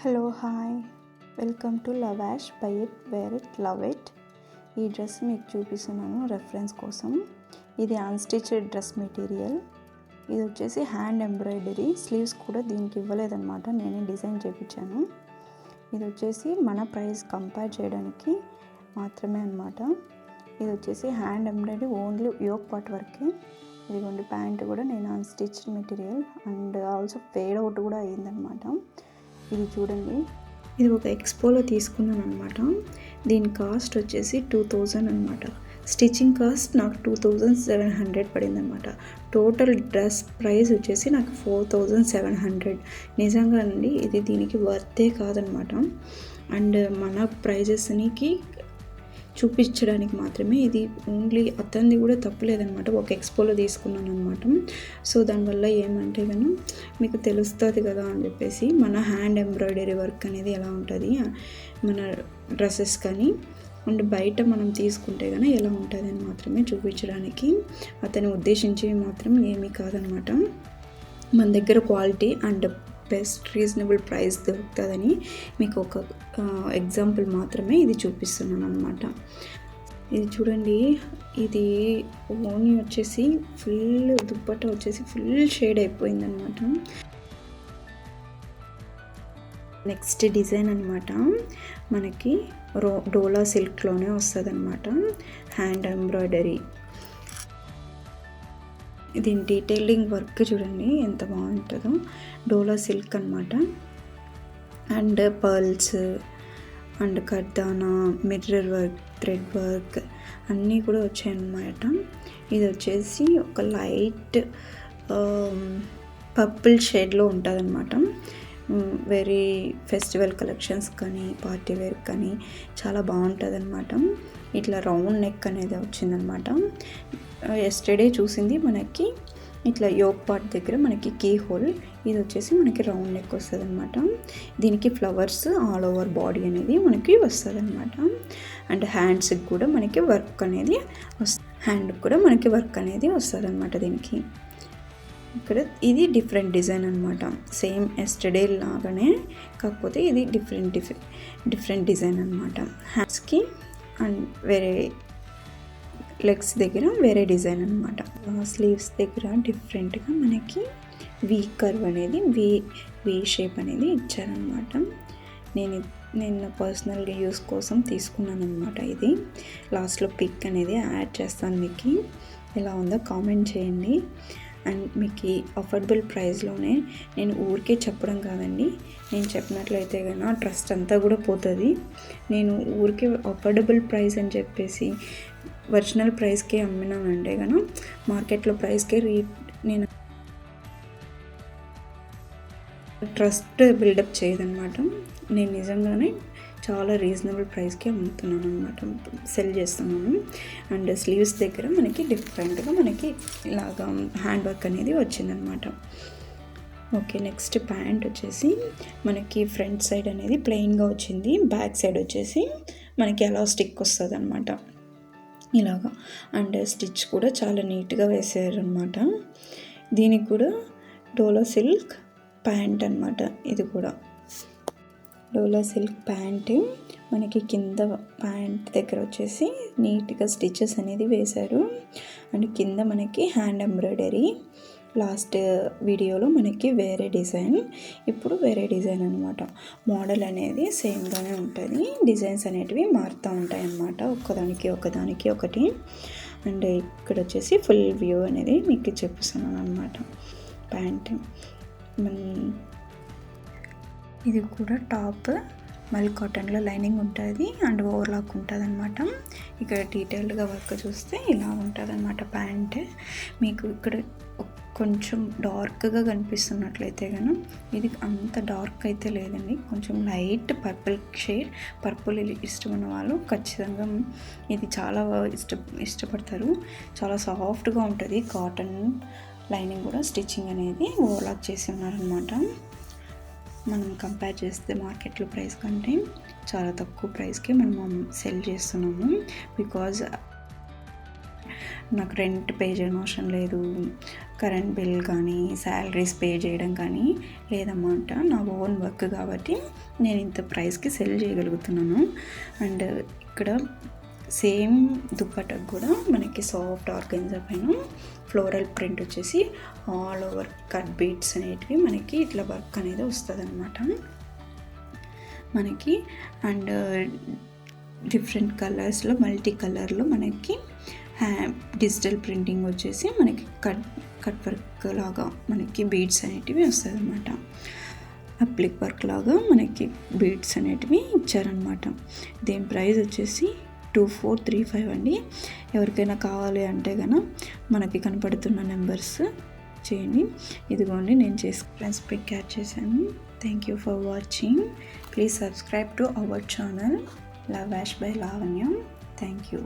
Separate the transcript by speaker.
Speaker 1: Hello hi, welcome to lavash by it where it love it. ఈ dress మీకు చూపిస్తున్నాను reference కోసం. ఇది అన్స్టిచ్డ్ డ్రెస్ మెటీరియల్. ఇది వచ్చేసి హ్యాండ్ ఎంబ్రాయిడరీ. స్లీవ్స్ కూడా దీనికి ఇవ్వలేదన్నమాట, నేనే డిజైన్ చేయించాను. ఇది వచ్చేసి మన ప్రైస్ కంపేర్ చేయడానికి మాత్రమే అన్నమాట. ఇది వచ్చేసి hand embroidery, only yoke part వరకే. ఇదిగోండి ప్యాంట్ కూడా నేను unstitched material and also fade out కూడా అయ్యిందనమాట. ఇది చూడండి, ఇది ఒక ఎక్స్పోలో తీసుకున్నాను అనమాట. దీని కాస్ట్ వచ్చేసి 2000 అనమాట. స్టిచ్చింగ్ కాస్ట్ నాకు 2700 పడింది అనమాట. టోటల్ డ్రెస్ ప్రైస్ వచ్చేసి నాకు 4700. నిజంగా అండి ఇది దీనికి వర్తే కాదనమాట. అండ్ మన ప్రైజెస్నికి చూపించడానికి మాత్రమే ఇది. ఓన్లీ అతనిది కూడా తప్పలేదనమాట, ఒక ఎక్స్పోలో తీసుకున్నాను అనమాట. సో దానివల్ల ఏమంటే కానీ మీకు తెలుస్తుంది కదా అని చెప్పేసి మన హ్యాండ్ ఎంబ్రాయిడరీ వర్క్ అనేది ఎలా ఉంటుంది మన డ్రెస్సెస్ కానీ అండ్ బయట మనం తీసుకుంటే కానీ ఎలా ఉంటుంది అని మాత్రమే చూపించడానికి. అతని ఉద్దేశించి మాత్రం ఏమీ కాదనమాట. మన దగ్గర quality and best reasonable price దొరుకుతుందని మీకు ఒక ఎగ్జాంపుల్ మాత్రమే ఇది చూపిస్తున్నాను అనమాట. ఇది చూడండి, ఇది ఓని వచ్చేసి ఫుల్ దుప్పట్టా వచ్చేసి ఫుల్ షేడ్ అయిపోయింది అనమాట. నెక్స్ట్ డిజైన్ అనమాట మనకి డోలా సిల్క్లోనే వస్తుంది అనమాట. Hand embroidery. దీని డీటెయిలింగ్ వర్క్ చూడండి ఎంత బాగుంటుందో. డోలా సిల్క్ అనమాట. అండ్ పర్ల్స్ అండ్ కర్దానా, మిర్రర్ వర్క్, థ్రెడ్ వర్క్ అన్నీ కూడా వచ్చాయన్నమాట. ఇది వచ్చేసి ఒక లైట్ పర్పుల్ షేడ్లో ఉంటుంది అనమాట. వెరీ ఫెస్టివల్ కలెక్షన్స్ కానీ పార్టీ వేర్ కానీ చాలా బాగుంటుంది అనమాట. ఇట్లా రౌండ్ నెక్ అనేది వచ్చిందనమాట. ఎస్టర్డే చూసింది మనకి ఇట్లా యోక్ పార్ట్ దగ్గర మనకి కీ హోల్. ఇది వచ్చేసి మనకి రౌండ్ నెక్ వస్తుంది అనమాట. దీనికి ఫ్లవర్స్ ఆల్ ఓవర్ బాడీ అనేది మనకి వస్తుంది అనమాట. అండ్ హ్యాండ్స్కి కూడా మనకి వర్క్ అనేది హ్యాండ్కి కూడా మనకి వర్క్ అనేది వస్తుంది అనమాట. దీనికి ఇక్కడ ఇది డిఫరెంట్ డిజైన్ అనమాట. సేమ్ ఎస్టర్డే లాగానే, కాకపోతే ఇది డిఫరెంట్ డిజైన్ అనమాట. హ్యాండ్స్కి అండ్ వేరే లెగ్స్ దగ్గర వేరే డిజైన్ అనమాట. స్లీవ్స్ దగ్గర డిఫరెంట్గా మనకి వీ కర్వ్ అనేది వీ షేప్ అనేది ఇచ్చారనమాట. నేను పర్సనల్గా యూస్ కోసం తీసుకున్నాను అనమాట. ఇది లాస్ట్లో పిక్ అనేది యాడ్ చేస్తాను, మీకు ఎలా ఉందో కామెంట్ చేయండి. అండ్ మీకు అఫోర్డబుల్ ప్రైస్లోనే, నేను ఊరికే చెప్పడం కాదండి, నేను చెప్పినట్లయితే కన్నా ట్రస్ట్ అంతా కూడా పోతుంది. నేను ఊరికే అఫోర్డబుల్ ప్రైస్ అని చెప్పేసి ఒరిజినల్ ప్రైస్కే అమ్మినానంటే కన్నా మార్కెట్లో ప్రైస్కే నేను ట్రస్ట్ బిల్డప్ చేయదనమాట. నేను నిజంగానే చాలా రీజనబుల్ ప్రైస్కి అమ్ముతున్నాను అనమాట, సెల్ చేస్తున్నాను. అండ్ స్లీవ్స్ దగ్గర మనకి డిఫరెంట్గా మనకి ఇలాగా హ్యాండ్ వర్క్ అనేది వచ్చిందనమాట. ఓకే, నెక్స్ట్ ప్యాంట్ వచ్చేసి మనకి ఫ్రంట్ సైడ్ అనేది ప్లెయిన్గా వచ్చింది. బ్యాక్ సైడ్ వచ్చేసి మనకి ఎలాస్టిక్ వస్తుంది అనమాట ఇలాగా. అండ్ స్టిచ్ కూడా చాలా నీట్గా వేసారనమాట. దీనికి కూడా డోలా సిల్క్ ప్యాంట్ అనమాట. ఇది కూడా డోలా సిల్క్ ప్యాంట్. మనకి కింద ప్యాంట్ దగ్గర వచ్చేసి నీట్గా స్టిచెస్ అనేది వేశారు. అండ్ కింద మనకి హ్యాండ్ ఎంబ్రాయిడరీ. లాస్ట్ వీడియోలో మనకి వేరే డిజైన్, ఇప్పుడు వేరే డిజైన్ అనమాట. మోడల్ అనేది సేమ్గానే ఉంటుంది, డిజైన్స్ అనేటివి మారుతూ ఉంటాయి అన్నమాట, ఒకదానికి ఒకటి. అండ్ ఇక్కడ వచ్చేసి ఫుల్ వ్యూ అనేది మీకు చూపిస్తున్నాను అనమాట. ప్యాంట్ ఇది కూడా టాప్ మళ్ళీ కాటన్లో లైనింగ్ ఉంటుంది అండ్ ఓవర్లాక్ ఉంటుంది అనమాట. ఇక్కడ డీటెయిల్డ్గా వర్క్ చూస్తే ఇలా ఉంటుంది అనమాట ప్యాంట్. మీకు ఇక్కడ కొంచెం డార్క్గా కనిపిస్తున్నట్లయితే కనుక ఇది అంత డార్క్ అయితే లేదండి, కొంచెం లైట్ పర్పుల్ షేడ్. పర్పుల్ ఇష్టమైన వాళ్ళు ఖచ్చితంగా ఇది చాలా ఇష్టపడతారు. చాలా సాఫ్ట్గా ఉంటుంది. కాటన్ లైనింగ్ కూడా స్టిచ్చింగ్ అనేది ఓవర్లాక్ చేసి ఉన్నారనమాట. మనం కంపేర్ చేస్తే మార్కెట్లో ప్రైస్ కంటే చాలా తక్కువ ప్రైస్కి మనం సెల్ చేస్తున్నాము. బికాజ్ నాకు రెంట్ పే చేయడం అవసరం లేదు, కరెంట్ బిల్ కానీ శాలరీస్ పే చేయడం కానీ లేదన్నమాట. నా ఓన్ వర్క్ కాబట్టి నేను ఇంత ప్రైస్కి సెల్ చేయగలుగుతున్నాను. అండ్ ఇక్కడ సేమ్ దుప్పట్టకు కూడా మనకి సాఫ్ట్ ఆర్గెన్జా పైన ఫ్లోరల్ ప్రింట్ వచ్చేసి ఆల్ ఓవర్ కట్ బీట్స్ అనేటివి మనకి ఇట్లా వర్క్ అనేది వస్తుంది అనమాట మనకి. అండ్ డిఫరెంట్ కలర్స్లో మల్టీ కలర్లో మనకి డిజిటల్ ప్రింటింగ్ వచ్చేసి మనకి కట్ వర్క్ లాగా మనకి బీడ్స్ అనేటివి వస్తుంది అనమాట. అప్లిక్ వర్క్ లాగా మనకి బీడ్స్ అనేటివి ఇచ్చారనమాట. దీని ప్రైస్ వచ్చేసి 2435 అండి. ఎవరికైనా కావాలి అంటే కనుక మనకి కనపడుతున్న నెంబర్స్ చేయండి. ఇదిగోండి నేను ఫ్రెండ్స్ పిక్ యాడ్ చేశాను. Thank you for watching. Please subscribe to our channel lavash by Lavanya. Thank you.